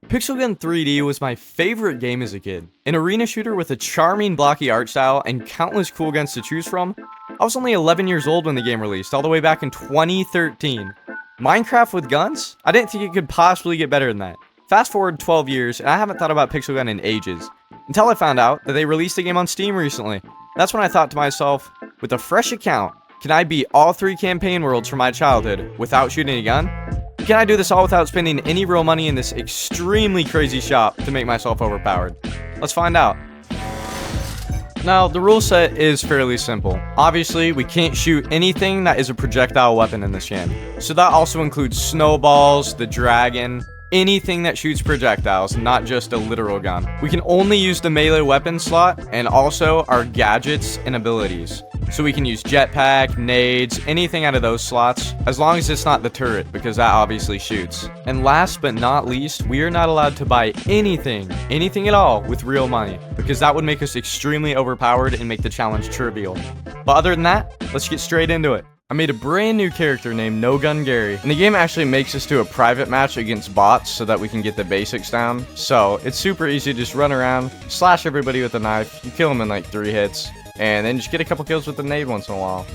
Pixel Gun 3D was my favorite game as a kid. An arena shooter with a charming blocky art style and countless cool guns to choose from. I was only 11 years old when the game released, all the way back in 2013. Minecraft with guns? I didn't think it could possibly get better than that. Fast forward 12 years, and I haven't thought about Pixel Gun in ages. Until I found out that they released the game on Steam recently. That's when I thought to myself, with a fresh account, can I beat all 3 campaign worlds from my childhood without shooting a gun? Can I do this all without spending any real money in this extremely crazy shop to make myself overpowered? Let's find out. Now, the rule set is fairly simple. Obviously, we can't shoot anything that is a projectile weapon in this game. So that also includes snowballs, the dragon, anything that shoots projectiles, not just a literal gun. We can only use the melee weapon slot and also our gadgets and abilities. So we can use jetpack, nades, anything out of those slots, as long as it's not the turret, because that obviously shoots. And last but not least, we are not allowed to buy anything at all with real money, because that would make us extremely overpowered and make the challenge trivial. But other than that, let's get straight into it. I made a brand new character named No Gun Gary, and the game actually makes us do a private match against bots so that we can get the basics down. So it's super easy to just run around, slash everybody with a knife, you kill them in like 3 hits, and then just get a couple kills with the nade once in a while.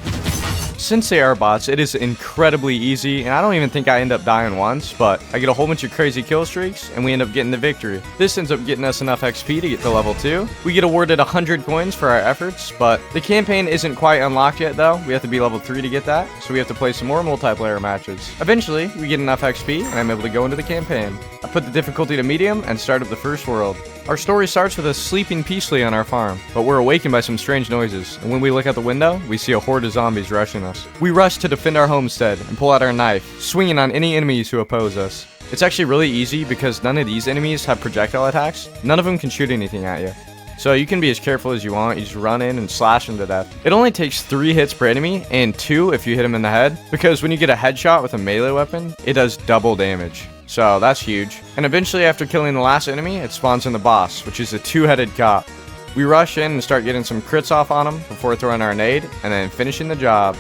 Since they are bots, it is incredibly easy, and I don't even think I end up dying once, but I get a whole bunch of crazy kill streaks, and we end up getting the victory. This ends up getting us enough XP to get to level 2. We get awarded 100 coins for our efforts, but the campaign isn't quite unlocked yet though. We have to be level 3 to get that, so we have to play some more multiplayer matches. Eventually, we get enough XP, and I'm able to go into the campaign. I put the difficulty to medium, and start up the first world. Our story starts with us sleeping peacefully on our farm, but we're awakened by some strange noises, and when we look out the window, we see a horde of zombies rushing us. We rush to defend our homestead and pull out our knife, swinging on any enemies who oppose us. It's actually really easy because none of these enemies have projectile attacks. None of them can shoot anything at you. So you can be as careful as you want, you just run in and slash them to death. It only takes 3 hits per enemy, and 2 if you hit them in the head, because when you get a headshot with a melee weapon, it does double damage. So that's huge. And eventually after killing the last enemy, it spawns in the boss, which is a 2-headed cop. We rush in and start getting some crits off on him before throwing our nade, and then finishing the job.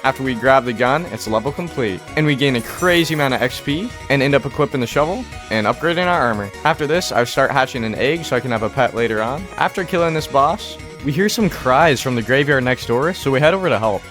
After we grab the gun, it's level complete, and we gain a crazy amount of XP, and end up equipping the shovel, and upgrading our armor. After this, I start hatching an egg so I can have a pet later on. After killing this boss, we hear some cries from the graveyard next door, so we head over to help.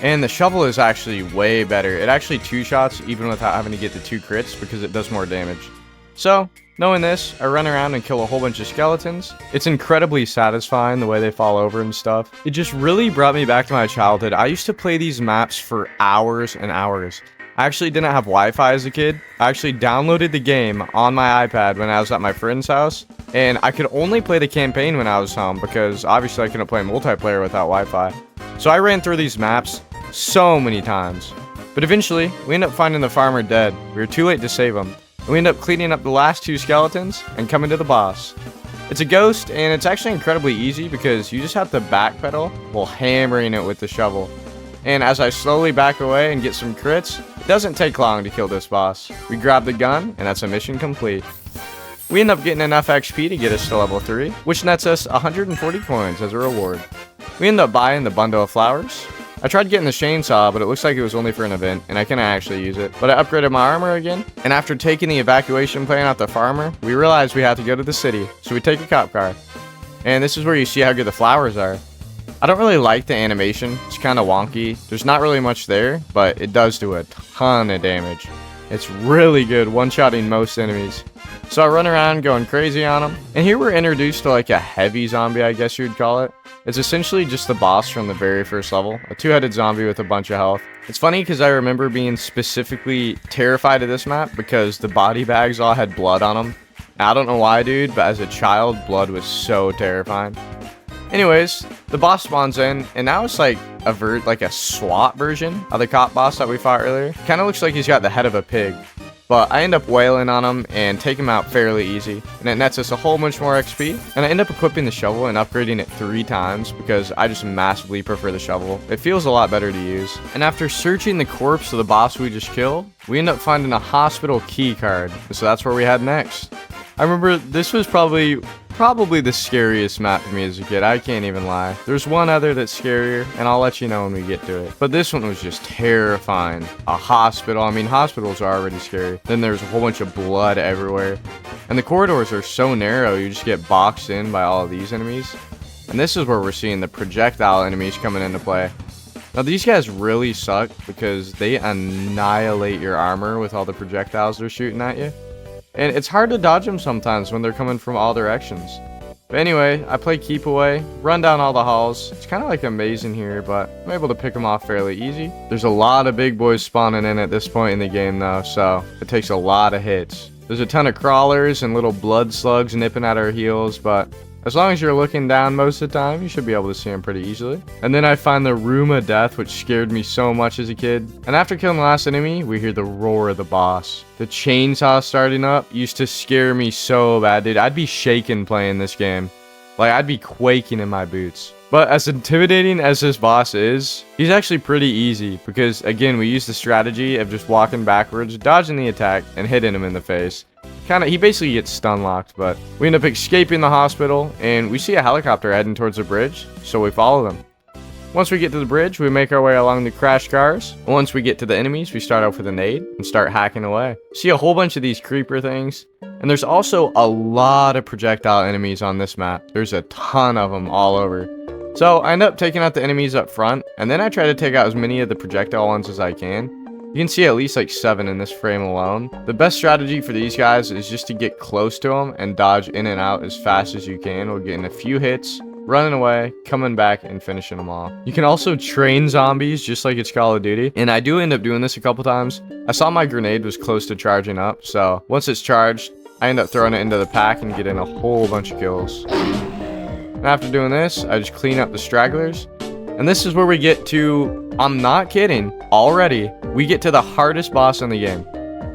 And the shovel is actually way better. It actually 2-shots even without having to get the 2 crits because it does more damage. So, knowing this, I run around and kill a whole bunch of skeletons. It's incredibly satisfying the way they fall over and stuff. It just really brought me back to my childhood. I used to play these maps for hours and hours. I actually didn't have Wi-Fi as a kid. I actually downloaded the game on my iPad when I was at my friend's house. And I could only play the campaign when I was home because obviously I couldn't play multiplayer without Wi-Fi. So I ran through these maps so many times. But eventually, we end up finding the farmer dead. We were too late to save him. And we end up cleaning up the last 2 skeletons and coming to the boss. It's a ghost, and it's actually incredibly easy because you just have to backpedal while hammering it with the shovel. And as I slowly back away and get some crits, it doesn't take long to kill this boss. We grab the gun, and that's a mission complete. We end up getting enough XP to get us to level 3, which nets us 140 coins as a reward. We end up buying the bundle of flowers. I tried getting the chainsaw, but it looks like it was only for an event, and I couldn't actually use it. But I upgraded my armor again, and after taking the evacuation plan out the farmer, we realized we had to go to the city, so we take a cop car. And this is where you see how good the flowers are. I don't really like the animation, it's kind of wonky. There's not really much there, but it does do a ton of damage. It's really good one-shotting most enemies. So I run around going crazy on them, and here we're introduced to like a heavy zombie, I guess you'd call it. It's essentially just the boss from the very first level, a 2-headed zombie with a bunch of health. It's funny because I remember being specifically terrified of this map because the body bags all had blood on them. I don't know why, dude, but as a child, blood was so terrifying. Anyways, the boss spawns in, and now it's like a SWAT version of the cop boss that we fought earlier. Kind of looks like he's got the head of a pig. But I end up wailing on him and take him out fairly easy, and it nets us a whole bunch more XP, and I end up equipping the shovel and upgrading it 3 times because I just massively prefer the shovel. It feels a lot better to use. And after searching the corpse of the boss we just killed, we end up finding a hospital key card, so that's where we head next. I remember this was probably probably the scariest map for me as a kid. I can't even lie. There's one other that's scarier, and I'll let you know when we get to it. But this one was just terrifying. A hospital. I mean, hospitals are already scary. Then there's a whole bunch of blood everywhere. And the corridors are so narrow, you just get boxed in by all of these enemies. And this is where we're seeing the projectile enemies coming into play. Now, these guys really suck because they annihilate your armor with all the projectiles they're shooting at you. And it's hard to dodge them sometimes when they're coming from all directions. But anyway, I play keep away, run down all the halls. It's kind of like a maze in here, but I'm able to pick them off fairly easy. There's a lot of big boys spawning in at this point in the game though, so it takes a lot of hits. There's a ton of crawlers and little blood slugs nipping at our heels, but as long as you're looking down most of the time, you should be able to see them pretty easily. And then I find the Room of Death, which scared me so much as a kid. And after killing the last enemy, we hear the roar of the boss. The chainsaw starting up used to scare me so bad, dude. I'd be shaking playing this game. Like, I'd be quaking in my boots. But as intimidating as this boss is, he's actually pretty easy because, again, we use the strategy of just walking backwards, dodging the attack, and hitting him in the face. He basically gets stun locked, but we end up escaping the hospital, and we see a helicopter heading towards the bridge, so we follow them. Once we get to the bridge, we make our way along the crashed cars. Once we get to the enemies, we start off with a nade and start hacking away. See a whole bunch of these creeper things, and there's also a lot of projectile enemies on this map. There's a ton of them all over. So I end up taking out the enemies up front, and then I try to take out as many of the projectile ones as I can. You can see at least like 7 in this frame alone. The best strategy for these guys is just to get close to them and dodge in and out as fast as you can. We're getting a few hits, running away, coming back, and finishing them off. You can also train zombies just like it's Call of Duty, and I do end up doing this a couple times. I saw my grenade was close to charging up, so once it's charged, I end up throwing it into the pack and getting a whole bunch of kills. And after doing this, I just clean up the stragglers. And this is where we get to, I'm not kidding, already, we get to the hardest boss in the game.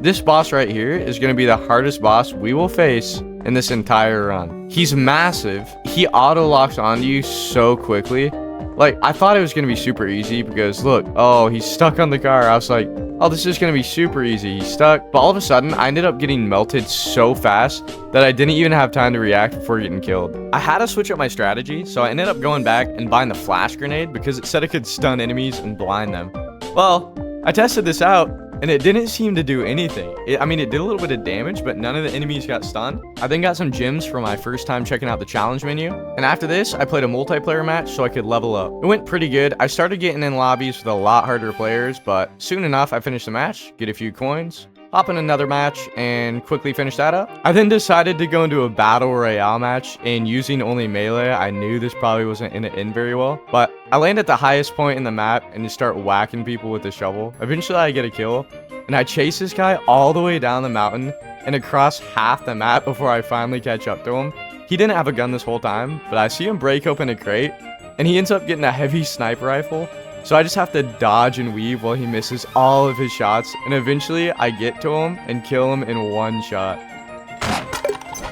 This boss right here is going to be the hardest boss we will face in this entire run. He's massive. He auto-locks onto you so quickly. Like, I thought it was going to be super easy because, look, oh, he's stuck on the car. I was like, oh, this is going to be super easy. He's stuck. But all of a sudden, I ended up getting melted so fast that I didn't even have time to react before getting killed. I had to switch up my strategy, so I ended up going back and buying the flash grenade because it said it could stun enemies and blind them. Well, I tested this out, and it didn't seem to do anything. I mean, it did a little bit of damage, but none of the enemies got stunned. I then got some gems for my first time checking out the challenge menu. And after this, I played a multiplayer match so I could level up. It went pretty good. I started getting in lobbies with a lot harder players, but soon enough, I finished the match, get a few coins, hop in another match, and quickly finish that up. I then decided to go into a battle royale match, and using only melee, I knew this probably wasn't gonna end very well, but I land at the highest point in the map and just start whacking people with the shovel. Eventually I get a kill, and I chase this guy all the way down the mountain and across half the map before I finally catch up to him. He didn't have a gun this whole time, but I see him break open a crate, and he ends up getting a heavy sniper rifle. So I just have to dodge and weave while he misses all of his shots, and eventually I get to him and kill him in one shot.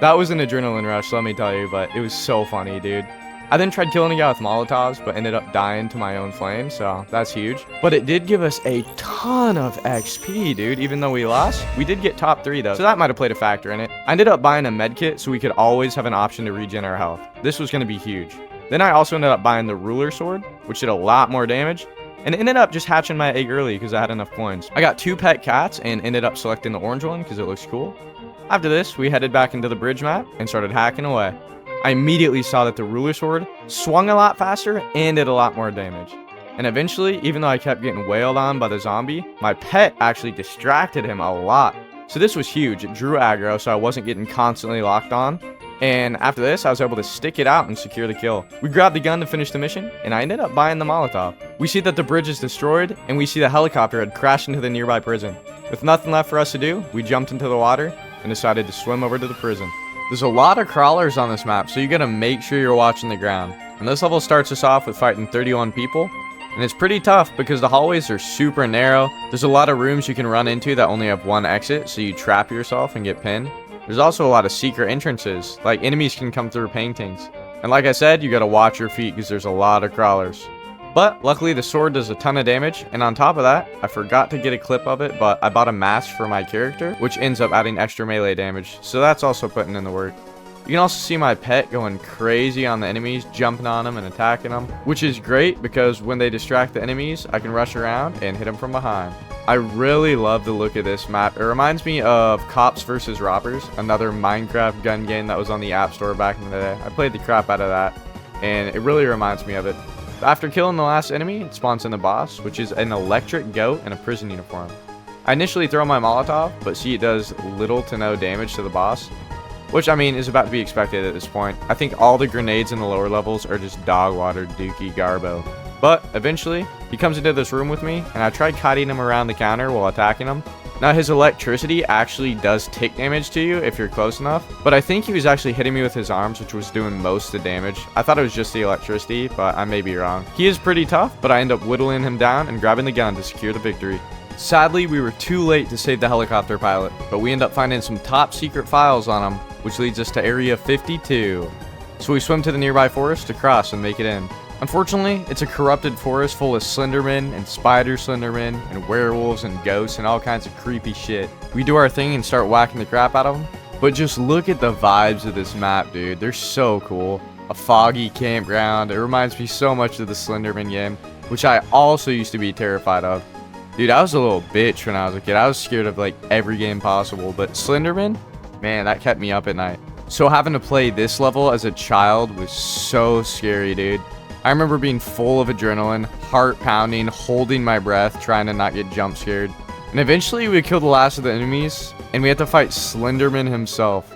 That was an adrenaline rush, let me tell you, but it was so funny, dude. I then tried killing a guy with Molotovs, but ended up dying to my own flame, so that's huge. But it did give us a ton of XP, dude. Even though we lost, we did get top 3 though, so that might have played a factor in it. I ended up buying a medkit so we could always have an option to regen our health. This was going to be huge. Then I also ended up buying the ruler sword, which did a lot more damage, and ended up just hatching my egg early because I had enough coins. I got 2 pet cats and ended up selecting the orange one because it looks cool. After this, we headed back into the bridge map and started hacking away. I immediately saw that the ruler sword swung a lot faster and did a lot more damage. And eventually, even though I kept getting wailed on by the zombie, my pet actually distracted him a lot. So this was huge. It drew aggro, so I wasn't getting constantly locked on. And after this, I was able to stick it out and secure the kill. We grabbed the gun to finish the mission, and I ended up buying the Molotov. We see that the bridge is destroyed, and we see the helicopter had crashed into the nearby prison. With nothing left for us to do, we jumped into the water and decided to swim over to the prison. There's a lot of crawlers on this map, so you gotta make sure you're watching the ground. And this level starts us off with fighting 31 people, and it's pretty tough because the hallways are super narrow. There's a lot of rooms you can run into that only have one exit, so you trap yourself and get pinned. There's also a lot of secret entrances, like enemies can come through paintings. And like I said, you gotta watch your feet because there's a lot of crawlers. But luckily the sword does a ton of damage, and on top of that, I forgot to get a clip of it, but I bought a mask for my character, which ends up adding extra melee damage, so that's also putting in the work. You can also see my pet going crazy on the enemies, jumping on them and attacking them, which is great because when they distract the enemies, I can rush around and hit them from behind. I really love the look of this map. It reminds me of Cops vs. Robbers, another Minecraft gun game that was on the App Store back in the day. I played the crap out of that, and it really reminds me of it. After killing the last enemy, it spawns in the boss, which is an electric goat in a prison uniform. I initially throw my Molotov, but see it does little to no damage to the boss, which I mean is about to be expected at this point. I think all the grenades in the lower levels are just dog water dookie garbo. But eventually, he comes into this room with me, and I tried kiting him around the counter while attacking him. Now his electricity actually does tick damage to you if you're close enough, but I think he was actually hitting me with his arms, which was doing most of the damage. I thought it was just the electricity, but I may be wrong. He is pretty tough, but I end up whittling him down and grabbing the gun to secure the victory. Sadly, we were too late to save the helicopter pilot, but we end up finding some top secret files on him, which leads us to Area 52. So we swim to the nearby forest to cross and make it in. Unfortunately, it's a corrupted forest full of Slendermen and Spider Slendermen and werewolves and ghosts and all kinds of creepy shit. We do our thing and start whacking the crap out of them, but just look at the vibes of this map, dude. They're so cool. A foggy campground. It reminds me so much of the Slenderman game, which I also used to be terrified of. Dude, I was a little bitch when I was a kid. I was scared of like every game possible, but Slenderman, man, that kept me up at night. So having to play this level as a child was so scary, dude. I remember being full of adrenaline, heart pounding, holding my breath, trying to not get jump scared. And eventually we kill the last of the enemies, and we have to fight Slenderman himself.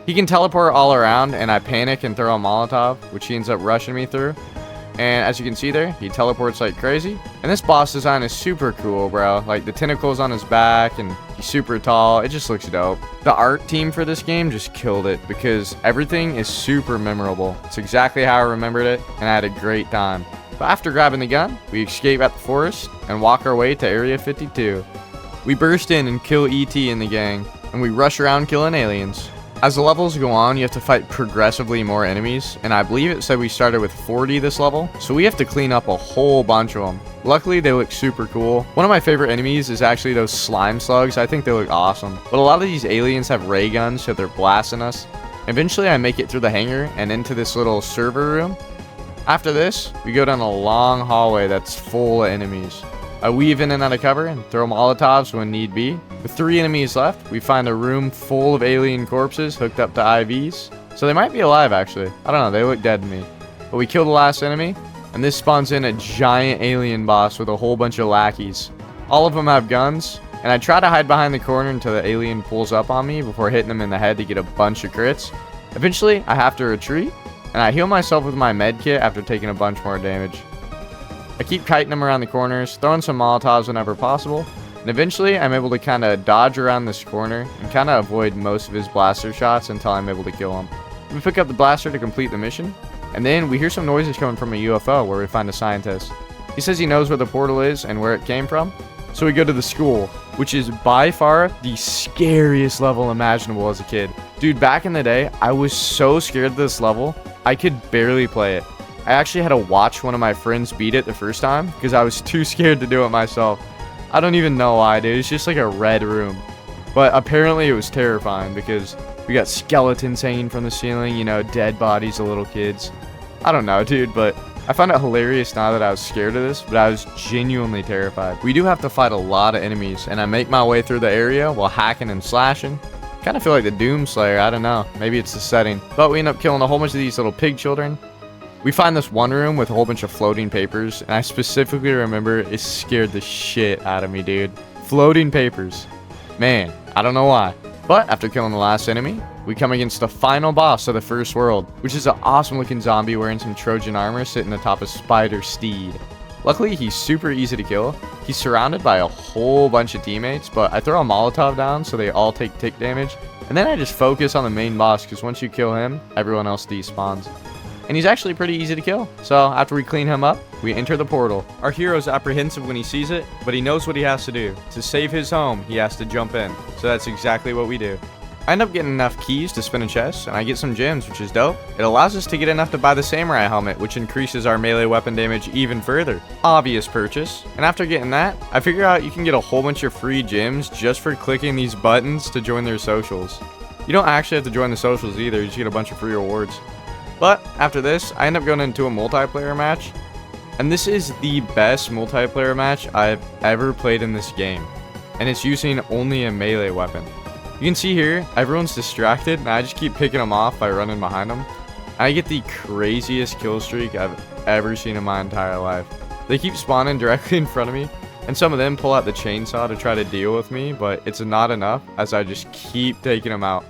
He can teleport all around, and I panic and throw a Molotov, which he ends up rushing me through. And as you can see there, he teleports like crazy. And this boss design is super cool, bro. Like the tentacles on his back and he's super tall. It just looks dope. The art team for this game just killed it because everything is super memorable. It's exactly how I remembered it, and I had a great time. But after grabbing the gun, we escape at the forest and walk our way to Area 52. We burst in and kill E.T. and the gang, and we rush around killing aliens. As the levels go on, you have to fight progressively more enemies, and I believe it said we started with 40 this level, so we have to clean up a whole bunch of them. Luckily, they look super cool. One of my favorite enemies is actually those slime slugs. I think they look awesome. But a lot of these aliens have ray guns, so they're blasting us. Eventually, I make it through the hangar and into this little server room. After this, we go down a long hallway that's full of enemies. I weave in and out of cover and throw Molotovs when need be. With 3 enemies left, we find a room full of alien corpses hooked up to IVs. So they might be alive, actually. I don't know, they look dead to me. But we kill the last enemy, and this spawns in a giant alien boss with a whole bunch of lackeys. All of them have guns, and I try to hide behind the corner until the alien pulls up on me before hitting him in the head to get a bunch of crits. Eventually, I have to retreat, and I heal myself with my med kit after taking a bunch more damage. I keep kiting him around the corners, throwing some Molotovs whenever possible, and eventually I'm able to kind of dodge around this corner and kind of avoid most of his blaster shots until I'm able to kill him. We pick up the blaster to complete the mission, and then we hear some noises coming from a UFO where we find a scientist. He says he knows where the portal is and where it came from, so we go to the school, which is by far the scariest level imaginable as a kid. Dude, back in the day, I was so scared of this level, I could barely play it. I actually had to watch one of my friends beat it the first time because I was too scared to do it myself. I don't even know why, dude. It's just like a red room. But apparently it was terrifying because we got skeletons hanging from the ceiling, you know, dead bodies of little kids. I don't know, dude, but I found it hilarious now that I was scared of this, but I was genuinely terrified. We do have to fight a lot of enemies, and I make my way through the area while hacking and slashing. Kind of feel like the Doom Slayer, I don't know. Maybe it's the setting. But we end up killing a whole bunch of these little pig children. We find this one room with a whole bunch of floating papers, and I specifically remember it scared the shit out of me, dude. Floating papers. Man, I don't know why. But after killing the last enemy, we come against the final boss of the first world, which is an awesome looking zombie wearing some Trojan armor sitting atop a spider steed. Luckily, he's super easy to kill. He's surrounded by a whole bunch of teammates, but I throw a Molotov down so they all take tick damage, and then I just focus on the main boss because once you kill him, everyone else despawns. And he's actually pretty easy to kill. So after we clean him up, we enter the portal. Our hero's apprehensive when he sees it, but he knows what he has to do. To save his home, he has to jump in. So that's exactly what we do. I end up getting enough keys to spin a chest, and I get some gems, which is dope. It allows us to get enough to buy the samurai helmet, which increases our melee weapon damage even further. Obvious purchase. And after getting that, I figure out you can get a whole bunch of free gems just for clicking these buttons to join their socials. You don't actually have to join the socials either, you just get a bunch of free rewards. But after this, I end up going into a multiplayer match, and this is the best multiplayer match I've ever played in this game, and it's using only a melee weapon. You can see here, everyone's distracted, and I just keep picking them off by running behind them. I get the craziest kill streak I've ever seen in my entire life. They keep spawning directly in front of me, and some of them pull out the chainsaw to try to deal with me, but it's not enough as I just keep taking them out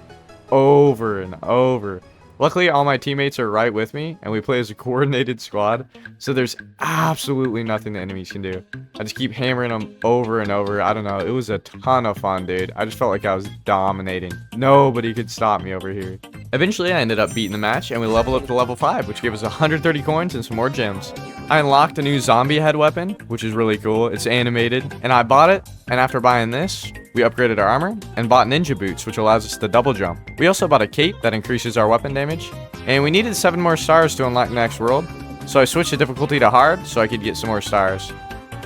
over and over. Luckily, all my teammates are right with me, and we play as a coordinated squad, so there's absolutely nothing the enemies can do. I just keep hammering them over and over. I don't know, it was a ton of fun, dude. I just felt like I was dominating. Nobody could stop me over here. Eventually, I ended up beating the match, and we leveled up to level 5, which gave us 130 coins and some more gems. I unlocked a new zombie head weapon, which is really cool. It's animated, and I bought it, and after buying this, we upgraded our armor and bought ninja boots, which allows us to double jump. We also bought a cape that increases our weapon damage, and we needed 7 more stars to unlock the next world, so I switched the difficulty to hard so I could get some more stars.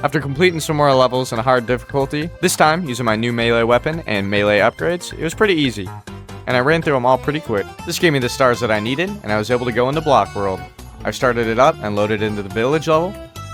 After completing some more levels in hard difficulty, this time using my new melee weapon and melee upgrades, it was pretty easy, and I ran through them all pretty quick. This gave me the stars that I needed, and I was able to go into Block World. I started it up and loaded into the village level,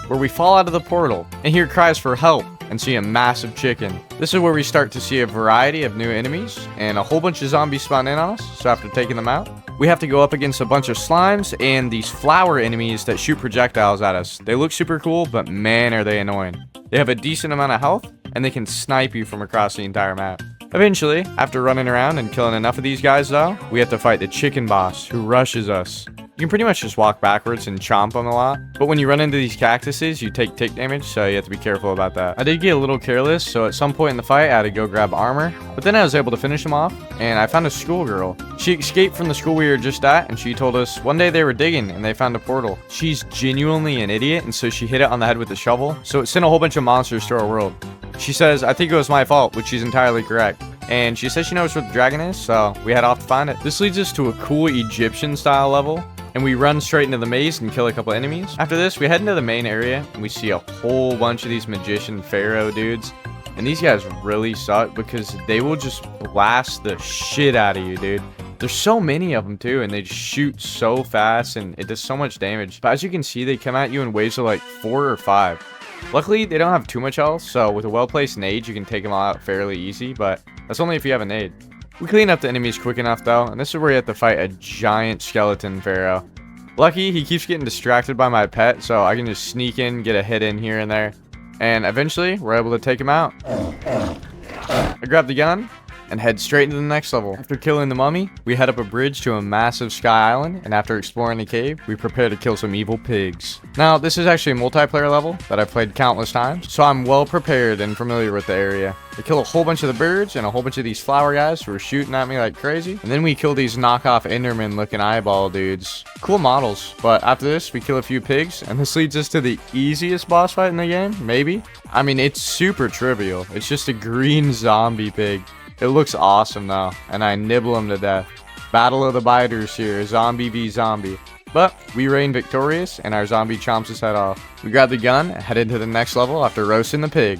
where we fall out of the portal and hear cries for help and see a massive chicken. This is where we start to see a variety of new enemies, and a whole bunch of zombies spawn in on us, so after taking them out, we have to go up against a bunch of slimes and these flower enemies that shoot projectiles at us. They look super cool, but man are they annoying. They have a decent amount of health, and they can snipe you from across the entire map. Eventually, after running around and killing enough of these guys though, we have to fight the chicken boss, who rushes us. You can pretty much just walk backwards and chomp them a lot, but when you run into these cactuses, you take tick damage, so you have to be careful about that. I did get a little careless, so at some point in the fight, I had to go grab armor, but then I was able to finish him off, and I found a schoolgirl. She escaped from the school we were just at, and she told us one day they were digging, and they found a portal. She's genuinely an idiot, and so she hit it on the head with a shovel, so it sent a whole bunch of monsters to our world. She says, I think it was my fault, which she's entirely correct. And she says she knows where the dragon is, so we head off to find it. This leads us to a cool Egyptian style level, and we run straight into the maze and kill a couple enemies. After this, we head into the main area, and we see a whole bunch of these magician pharaoh dudes. And these guys really suck because they will just blast the shit out of you, dude. There's so many of them too, and they just shoot so fast, and it does so much damage. But as you can see, they come at you in waves of like 4 or 5. Luckily, they don't have too much health, so with a well-placed nade, you can take them all out fairly easy, but that's only if you have a nade. We clean up the enemies quick enough though, and this is where you have to fight a giant skeleton pharaoh. Lucky, he keeps getting distracted by my pet, so I can just sneak in, get a hit in here and there, and eventually, we're able to take him out. I grab the gun and head straight into the next level. After killing the mummy, we head up a bridge to a massive sky island, and after exploring the cave, we prepare to kill some evil pigs. Now, this is actually a multiplayer level that I've played countless times, so I'm well prepared and familiar with the area. I kill a whole bunch of the birds and a whole bunch of these flower guys who are shooting at me like crazy, and then we kill these knockoff Enderman looking eyeball dudes. Cool models, but after this, we kill a few pigs, and this leads us to the easiest boss fight in the game, maybe? I mean, it's super trivial. It's just a green zombie pig. It looks awesome though, and I nibble him to death. Battle of the biters here, zombie v zombie. But we reign victorious, and our zombie chomps his head off. We grab the gun and head into the next level after roasting the pig.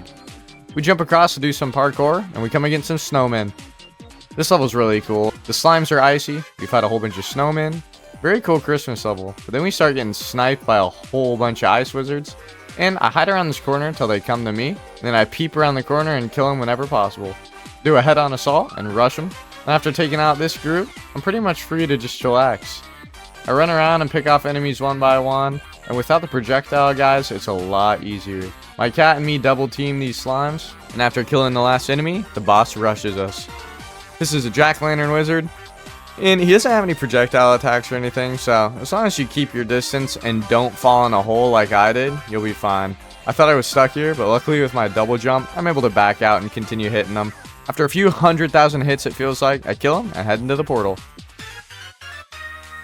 We jump across to do some parkour, and we come against some snowmen. This level's really cool. The slimes are icy, we fight a whole bunch of snowmen. Very cool Christmas level, but then we start getting sniped by a whole bunch of ice wizards. And I hide around this corner until they come to me, and then I peep around the corner and kill them whenever possible. Do a head-on assault and rush them. And after taking out this group, I'm pretty much free to just chillax. I run around and pick off enemies one by one, and without the projectile guys, it's a lot easier. My cat and me double team these slimes, and after killing the last enemy, the boss rushes us. This is a jack-o'-lantern wizard, and he doesn't have any projectile attacks or anything, so as long as you keep your distance and don't fall in a hole like I did, you'll be fine. I thought I was stuck here, but luckily with my double jump, I'm able to back out and continue hitting them. After a few 100,000 hits, it feels like, I kill him and head into the portal.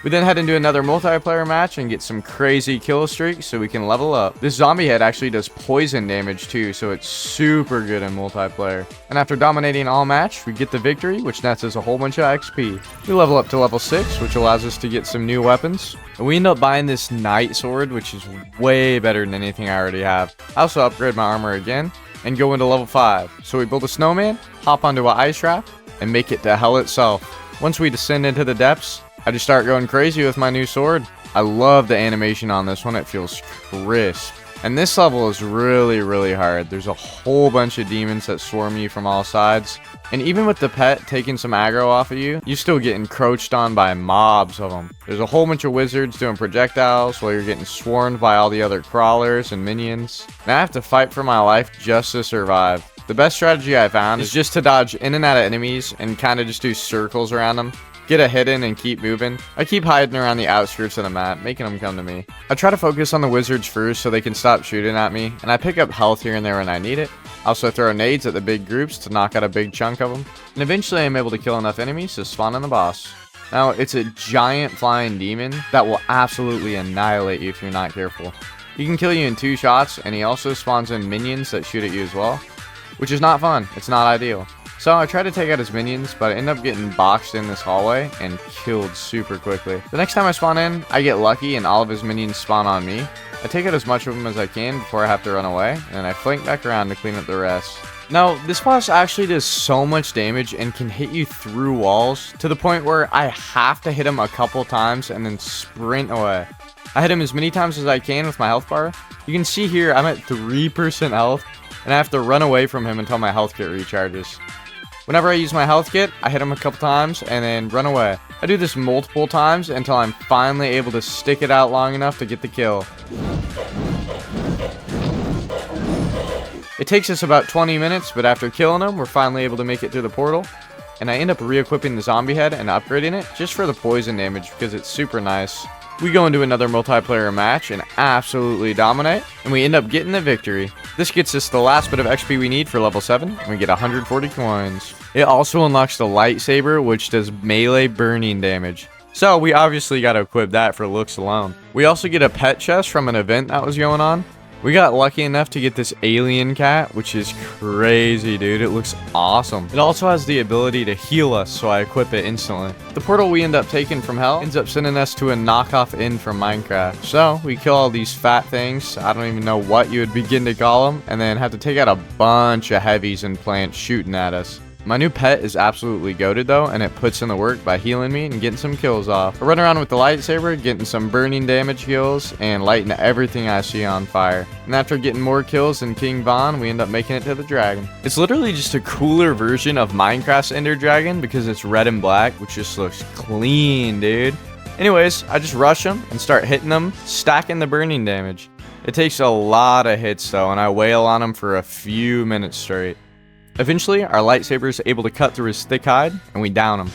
We then head into another multiplayer match and get some crazy kill streaks so we can level up. This zombie head actually does poison damage too, so it's super good in multiplayer. And after dominating all match, we get the victory, which nets us a whole bunch of XP. We level up to level 6, which allows us to get some new weapons. And we end up buying this knight sword, which is way better than anything I already have. I also upgrade my armor again and go into level 5. So we build a snowman, hop onto an ice raft, and make it to hell itself. Once we descend into the depths, I just start going crazy with my new sword. I love the animation on this one, it feels crisp. And this level is really, really hard. There's a whole bunch of demons that swarm you from all sides. And even with the pet taking some aggro off of you, you still get encroached on by mobs of them. There's a whole bunch of wizards doing projectiles while you're getting swarmed by all the other crawlers and minions. And I have to fight for my life just to survive. The best strategy I found is just to dodge in and out of enemies and kind of just do circles around them. Get a hit in and keep moving. I keep hiding around the outskirts of the map, making them come to me. I try to focus on the wizards first so they can stop shooting at me, and I pick up health here and there when I need it. I also throw nades at the big groups to knock out a big chunk of them. And eventually I'm able to kill enough enemies to spawn in the boss. Now, it's a giant flying demon that will absolutely annihilate you if you're not careful. He can kill you in 2 shots, and he also spawns in minions that shoot at you as well, which is not fun. It's not ideal. So I try to take out his minions, but I end up getting boxed in this hallway and killed super quickly. The next time I spawn in, I get lucky and all of his minions spawn on me. I take out as much of them as I can before I have to run away, and then I flank back around to clean up the rest. Now, this boss actually does so much damage and can hit you through walls to the point where I have to hit him a couple times and then sprint away. I hit him as many times as I can with my health bar. You can see here I'm at 3% health, and I have to run away from him until my health kit recharges. Whenever I use my health kit, I hit him a couple times and then run away. I do this multiple times until I'm finally able to stick it out long enough to get the kill. It takes us about 20 minutes, but after killing him, we're finally able to make it through the portal. And I end up re-equipping the zombie head and upgrading it just for the poison damage because it's super nice. We go into another multiplayer match and absolutely dominate, and we end up getting the victory. This gets us the last bit of XP we need for level 7, and we get 140 coins. It also unlocks the lightsaber, which does melee burning damage. So we obviously got to equip that for looks alone. We also get a pet chest from an event that was going on. We got lucky enough to get this alien cat, which is crazy, dude. It looks awesome. It also has the ability to heal us, so I equip it instantly. The portal we end up taking from hell ends up sending us to a knockoff inn from Minecraft. So we kill all these fat things. I don't even know what you would begin to call them. And then have to take out a bunch of heavies and plants shooting at us. My new pet is absolutely goated though, and it puts in the work by healing me and getting some kills off. I run around with the lightsaber, getting some burning damage kills, and lighting everything I see on fire. And after getting more kills than King Von, we end up making it to the dragon. It's literally just a cooler version of Minecraft's Ender Dragon because it's red and black, which just looks clean, dude. Anyways, I just rush them and start hitting them, stacking the burning damage. It takes a lot of hits though, and I wail on them for a few minutes straight. Eventually, our lightsaber is able to cut through his thick hide, and we down him.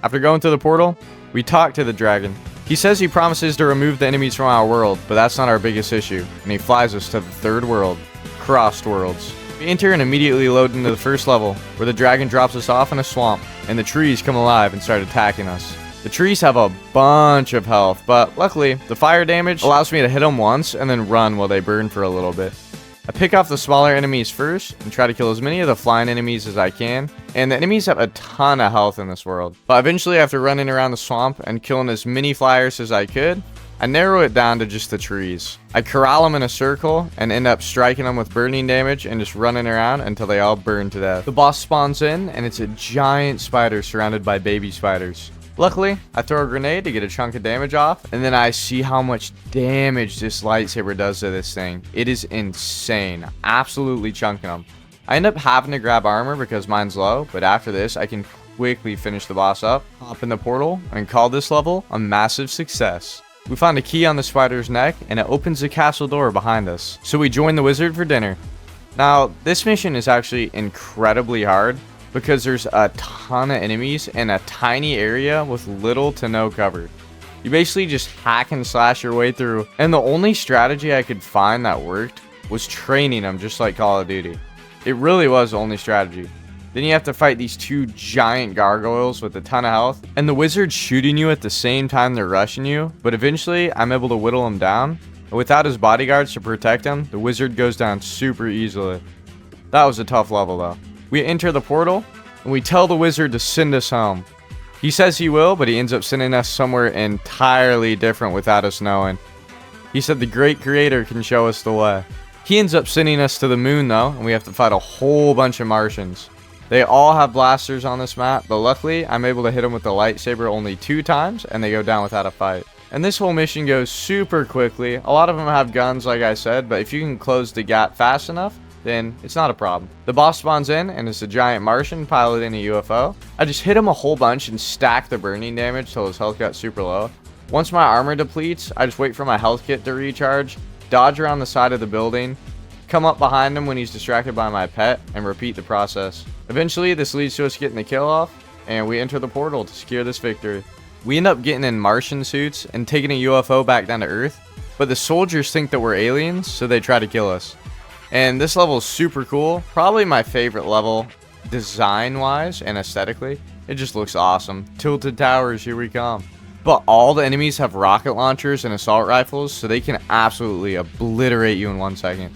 After going through the portal, we talk to the dragon. He says he promises to remove the enemies from our world, but that's not our biggest issue, and he flies us to the third world, Crossed Worlds. We enter and immediately load into the first level, where the dragon drops us off in a swamp, and the trees come alive and start attacking us. The trees have a bunch of health, but luckily, the fire damage allows me to hit them once and then run while they burn for a little bit. I pick off the smaller enemies first and try to kill as many of the flying enemies as I can, and the enemies have a ton of health in this world. But eventually, after running around the swamp and killing as many flyers as I could, I narrow it down to just the trees. I corral them in a circle and end up striking them with burning damage and just running around until they all burn to death. The boss spawns in, and it's a giant spider surrounded by baby spiders. Luckily, I throw a grenade to get a chunk of damage off, and then I see how much damage this lightsaber does to this thing. It is insane. Absolutely chunking them. I end up having to grab armor because mine's low, but after this, I can quickly finish the boss up, hop in the portal, and call this level a massive success. We find a key on the spider's neck, and it opens the castle door behind us. So we join the wizard for dinner. Now, this mission is actually incredibly hard, because there's a ton of enemies in a tiny area with little to no cover. You basically just hack and slash your way through, and the only strategy I could find that worked was training them just like Call of Duty. It really was the only strategy. Then you have to fight these 2 giant gargoyles with a ton of health, and the wizard's shooting you at the same time they're rushing you, but eventually I'm able to whittle him down, and without his bodyguards to protect him, the wizard goes down super easily. That was a tough level though. We enter the portal, and we tell the wizard to send us home. He says he will, but he ends up sending us somewhere entirely different without us knowing. He said the great creator can show us the way. He ends up sending us to the moon though, and we have to fight a whole bunch of Martians. They all have blasters on this map, but luckily I'm able to hit them with the lightsaber only 2 times and they go down without a fight. And this whole mission goes super quickly. A lot of them have guns like I said, but if you can close the gap fast enough, then it's not a problem. The boss spawns in and it's a giant Martian piloting a UFO. I just hit him a whole bunch and stack the burning damage till his health got super low. Once my armor depletes, I just wait for my health kit to recharge, dodge around the side of the building, come up behind him when he's distracted by my pet, and repeat the process. Eventually, this leads to us getting the kill off, and we enter the portal to secure this victory. We end up getting in Martian suits and taking a UFO back down to Earth, but the soldiers think that we're aliens, so they try to kill us. And this level is super cool, probably my favorite level design-wise and aesthetically. It just looks awesome. Tilted towers, here we come. But all the enemies have rocket launchers and assault rifles, so they can absolutely obliterate you in 1 second.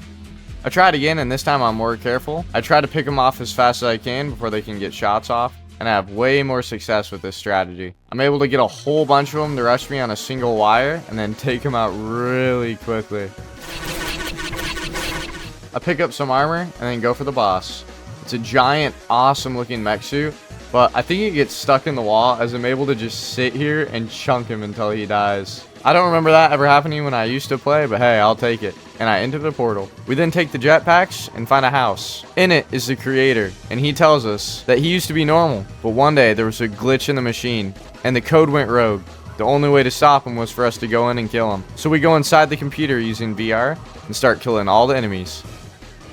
I tried again, and this time I'm more careful. I try to pick them off as fast as I can before they can get shots off, and I have way more success with this strategy. I'm able to get a whole bunch of them to rush me on a single wire, and then take them out really quickly. I pick up some armor, and then go for the boss. It's a giant, awesome looking mech suit, but I think it gets stuck in the wall as I'm able to just sit here and chunk him until he dies. I don't remember that ever happening when I used to play, but hey, I'll take it. And I enter the portal. We then take the jetpacks and find a house. In it is the creator, and he tells us that he used to be normal, but one day there was a glitch in the machine, and the code went rogue. The only way to stop him was for us to go in and kill him. So we go inside the computer using VR and start killing all the enemies.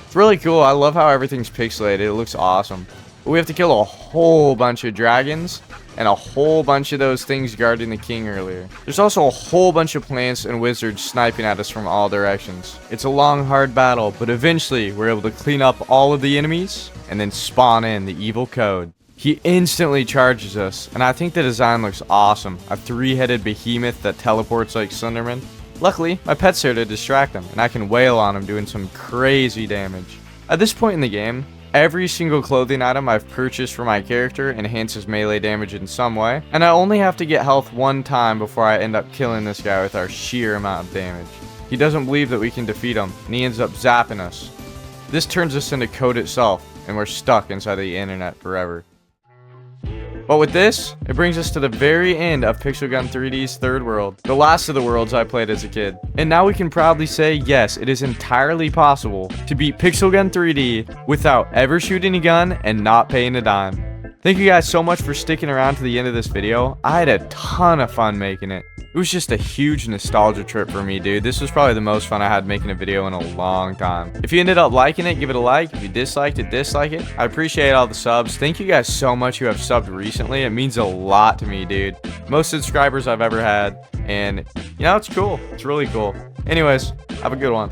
It's really cool. I love how everything's pixelated. It looks awesome. But we have to kill a whole bunch of dragons and a whole bunch of those things guarding the king earlier. There's also a whole bunch of plants and wizards sniping at us from all directions. It's a long, hard battle, but eventually we're able to clean up all of the enemies and then spawn in the evil code. He instantly charges us, and I think the design looks awesome. A 3-headed behemoth that teleports like Slenderman. Luckily, my pet's there to distract him, and I can wail on him doing some crazy damage. At this point in the game, every single clothing item I've purchased for my character enhances melee damage in some way, and I only have to get health 1 time before I end up killing this guy with our sheer amount of damage. He doesn't believe that we can defeat him, and he ends up zapping us. This turns us into code itself, and we're stuck inside the internet forever. But with this, it brings us to the very end of Pixel Gun 3D's Third World, the last of the worlds I played as a kid. And now we can proudly say, yes, it is entirely possible to beat Pixel Gun 3D without ever shooting a gun and not paying a dime. Thank you guys so much for sticking around to the end of this video. I had a ton of fun making it. It was just a huge nostalgia trip for me, dude. This was probably the most fun I had making a video in a long time. If you ended up liking it, give it a like. If you disliked it, dislike it. I appreciate all the subs. Thank you guys so much who have subbed recently. It means a lot to me, dude. Most subscribers I've ever had. And, you know, it's cool. It's really cool. Anyways, have a good one.